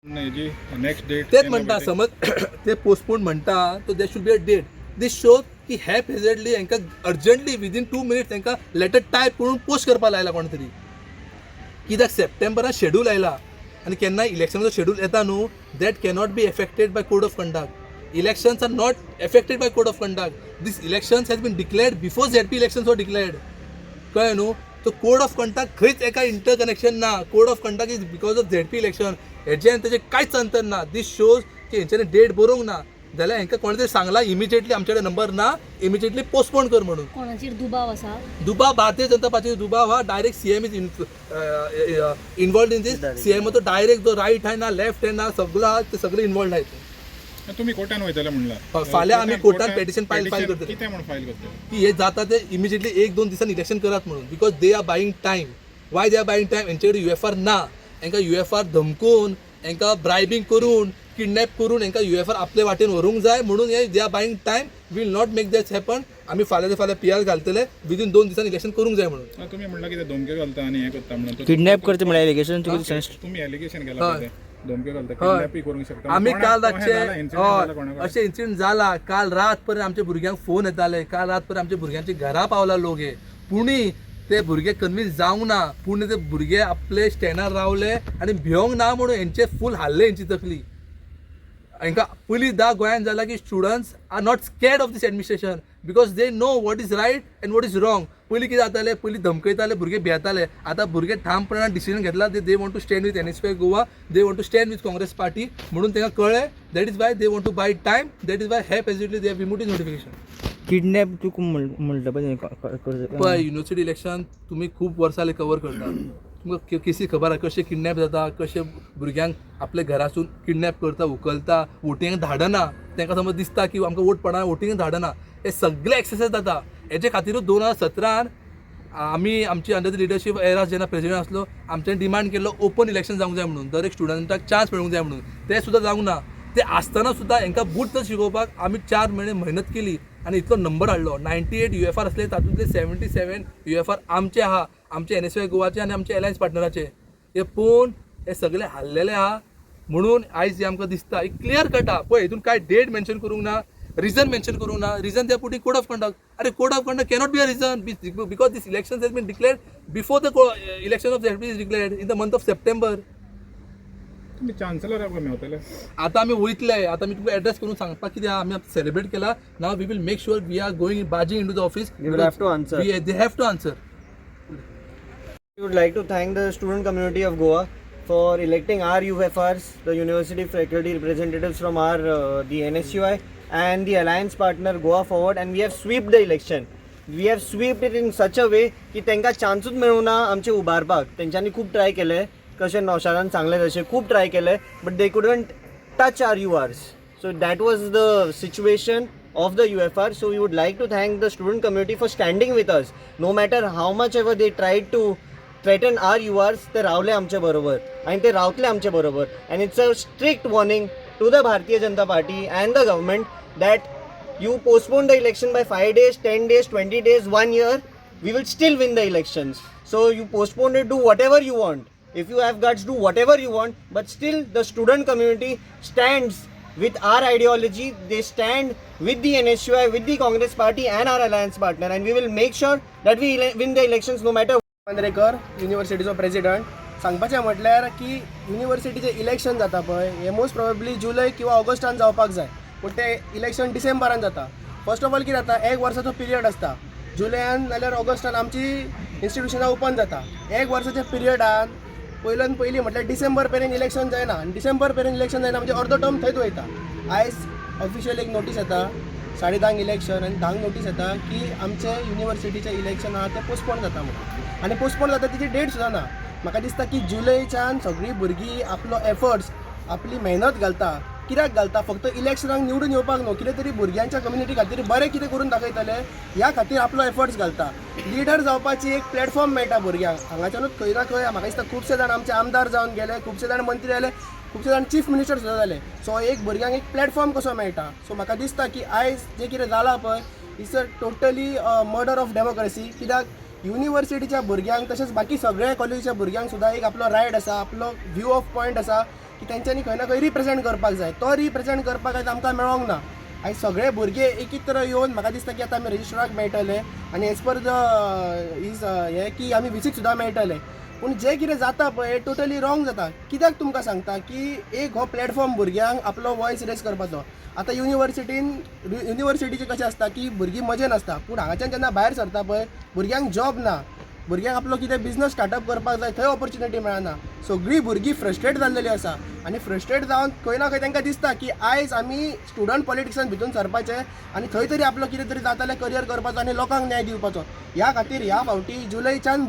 Next date तेच म्हणटा समज ते पोस्टपोन म्हणटा तो there should be a date. This shows की हॅप हेझडली हांकां अर्जंटली विदीन 2 मिनिट्स तांकां लेटर टायप करून पोस्ट करपाक लायला कोण तरी. कित्याक सप्टेंबरान शेड्यूल आयला आनी केन्ना इलेक्शनाचो शेड्यूल येता न्हू that cannot be affected by code of conduct. Elections are not affected by code of conduct. These elections has been declared before ZP elections were declared. कळ्ळें न्हू. तो कोड ऑफ कंडक्ट खंयच एका इंटरकनेक्शन ना. Code of conduct is because of ZP election. हेजें आनी तेजें कांयच अंतर ना. दीस शोज की हेंच्यांनी डेट बरोवंक ना जाल्यार हांकां कोणे तरी सांगलां इमिजिएटली आमचे कडेन नंबर ना इमिजिएटली पोस्टपोन कर म्हणून. कोणाचेर दुबाव आसा? दुबाव भारतीय जनता पार्टीचो दुबाव हा direct CM is involved in this. CM तो डायरेक्ट जो रायट आहे ना लेफ्ट आहे ना सगळं हा ते सगळे इन्वॉल्ड आहेत. तुम्ही कोर्टान वयतले म्हणला फाल्यां आमी कोर्टान पेटिशन फायल करतले. कितें म्हण फायल करतले की हे जाता ते इमिजिएटली 1-2 दिसांनी इलेक्शन करात म्हणून. Because they are buying time. Y they are buying time? हेंचे कडेन UFR ना. हांकां UFR धमकून हांकां ब्रायबींग करून किडनॅप करून हांकां UFR आपले वाटेन व्हरूंक जाय म्हणून हे they are buying time. Will not make that happen. आमी फाल्यां PR घालतले विदीन 2 दिसांनी इलेक्शन करूंक जाय म्हणून. तुम्ही म्हणला की धमकी घालता आनी हें करता म्हणून किडनॅप करता म्हणल्यार एलिगेशन तुम्ही एलिगेशन केला धमकी घालता किडनॅप करूंक शकता. आमी काल रातचे अशें इन्सिडेंट जाला. काल रात पर्यंत आमच्या भुरग्यांक फोन येताले. काल रात पर्यंत आमच्या भुरग्यांची घरा पावला लोक हे. पुणी ते भुरगे कन्विन्स जावंक ना. पूण ते भुरगे आपले स्टँडार रावले आनी भिवंक ना म्हणून हेंचे फूल हाल्ले हेंची तकली. हांकां पयलीं गोंयांत जाला की students are not scared of this administration because they know what is right and what is wrong. पयलीं कितें जातालें पयलीं धमकयताले भुरगे भियेताले. आतां भुरगे ठामपणान डिसिजन घेतला they want to stand with NSY Goa. They want to stand with Congress party म्हणून तांकां कळ्ळें. That is why they want to buy time. That is why हॅप एजिटली they have removed notification. Kidnap तू म्हणलं पाहिजे पळय युनिव्हर्सिटी इलेक्शन तुमी खूब वर्सां कवर करता. तुमकां केसी खबर आहा कशें किडनॅप जाता कशें भुरग्यांक आपल्या घरासून किडनॅप करता उखलता वोटिंगाक धाडना. तांकां समज दिसता की आमकां वोट पडना वोटिंगाक धाडना. हे सगळे एक्सरसायज जाता. हेजे खातीरूच 2017 आमी आमची अंडर द लिडरशीप एराज जेन्ना प्रेसिडेंट आसलो आमच्यानी डिमांड केल्लो ओपन इलेक्शन जावंक जाय म्हणून. दर एक स्टुडंटाक चान्स मेळूंक जाय म्हणून. ते सुद्दां जावंक ना. ते आसतना सुद्दां हांकां बूट शिकोवपाक आमी 4 म्हयने मेहनत केली आनी इतलो नंबर हाडलो. 98 UFR आसले तातूंतले 77 UFR आमचे आहा. आमचे NSY गोवाचे आनी आमचे अलायन्स पार्टनराचे. हे पळोवन हे सगळे हाल्लेले आहा म्हणून आयज हे आमकां दिसता एक क्लियर कट आहा. पळय हितून कांय डेट मेन्शन करूंक ना रिजन मेन्शन करूंक ना. रिजन दे पुटी कोड ऑफ कंडक्ट. अरे code of conduct cannot be a reason because this election has been declared before the election of ZP is declared in the month of September. तुम्ही chancellor मेळटले. आता आमी वयतले. आता मी तुमकां एड्रेस करून सांगता कितें आमी सेलिब्रेट केला. Now we will make sure we are going barging in to the office. They have to answer. They have to answer. We would like to thank the student community of Goa for electing our UFRs, the university faculty representatives from our the NSUI and the alliance partner Goa Forward, and we have swept the election. We have swept it in such a way की तांकां चान्सूच मेळुना आमचे उबारपाक. तेंच्यांनी खूब try केले कशें नौशादान सांगले तशें खूब ट्राय केले but they couldn't touch our URs. So that was the situation of the UFR. So we would like to thank the student community for standing with us. No matter how much ever they tried to threaten our URs, ते रावले आमचे बरोबर आणि ते रावतले आमचे बरोबर. And it's a strict warning to the Bharatiya Janata Party and the government that you postpone the election by 5 days, 10 days, 20 days, 1 year, we will still win the elections. So you postpone it, do whatever you want. If you have guts, do whatever you want. But still the student community stands with our ideology. They stand with the NSUI, with the Congress Party and our alliance partner. And we will make sure that we win the elections no matter. Mandrekar युनिव्हर्सिटीचो president. सांगपाचें म्हटल्यार की युनिव्हर्सिटीचें election जाता पळय हें most probably July किंवा Augustan जावपाक जाय पूण तें इलेक्शन डिसेंबरान जाता. फर्स्ट ऑफ ऑल कितें जाता 1 वर्साचो पिरियड आसता. जुलयान नाल्यार ऑगस्टान आमची इन्स्टिट्यूशनां ओपन जाता. 1 वर्साच्या पिरियडान पयल्यान पयलीं म्हटल्यार डिसेंबर पर्यंत इलेक्शन जायना आनी डिसेंबर पर्यंत इलेक्शन जायना म्हणजे अर्दो टर्म थंयच वयता. आयज ऑफिशियल एक नोटीस येता 10:30 इलेक्शन आनी 10 नोटीस येता की आमचे युनिव्हर्सिटीचें इलेक्शन आहा तें पोस्टपोन जाता म्हणून. आनी पोस्टपोन जाता तेची डेट सुद्दां ना. म्हाका दिसता की जुलयच्यान सगळीं भुरगीं आपलो एफर्ट्स आपली मेहनत घालता. कित्याक घालता? फक्त इलेक्शनाक निवडून येवपाक न्हू कितें तरी भुरग्यांच्या कम्युनिटी खातीर बरें कितें करून दाखयतले ह्या खातीर आपलो एफर्ट्स घालता. लिडर जावपाची एक प्लॅटफॉर्म मेळटा भुरग्यांक. हांगाच्यानूच खंय ना खंय म्हाका दिसता खुबशे जाण आमचे आमदार जावन गेले, खुबशे जाण मंत्री जाले, खुबशे जाण चीफ मिनिस्टर सुद्दां जाले. सो एक भुरग्यांक एक प्लॅटफॉर्म कसो मेळटा. सो म्हाका दिसता की आयज जें कितें जालां पळय it's a totally murder of democracy. कित्याक युनिव्हर्सिटीच्या भुरग्यांक तशेंच बाकी सगळ्या कॉलेजीच्या भुरग्यांक सुद्दां एक आपलो रायट आसा, आपलो व्यू ऑफ पॉयंट आसा की तेंच्यांनी खंय ना खंय रिप्रेझेंट करपाक जाय. तो रिप्रेझेंट करपाक आयज आमकां मेळोंक ना. आयज सगळे भुरगे एकत्र येवन म्हाका दिसता की आतां आमी रजिस्ट्राराक मेळटले आनी एज पर द इज हे की आमी विसीक सुद्दां मेळटले. पूण जें कितें जाता पळय हें टोटली रॉंग जाता. कित्याक तुमकां सांगता की एक हो प्लॅटफॉर्म भुरग्यांक आपलो वॉयस रेज करपाचो. आतां युनिवर्सिटीचें कशें आसता की भुरगीं मजेन आसता, पूण हांगाच्यान जेन्ना भायर सरता पळय भुरग्यांक जॉब ना, भुरग्यांक आपलो कितें बिझनस स्टार्टअप करपाक जाय थंय ऑपॉर्च्युनिटी मेळना. सगळीं भुरगीं फ्रस्ट्रेट जाल्लेलीं आसा आनी फ्रस्ट्रेट जावन खंय ना खंय तांकां दिसता की आयज आमी स्टुडंट पॉलिटिक्सान भितून सरपाचें आनी थंय तरी आपलो कितें तरी जातालें करियर करपाचो आनी लोकांक न्याय दिवपाचो. ह्या खातीर ह्या फावटी जुलयच्यान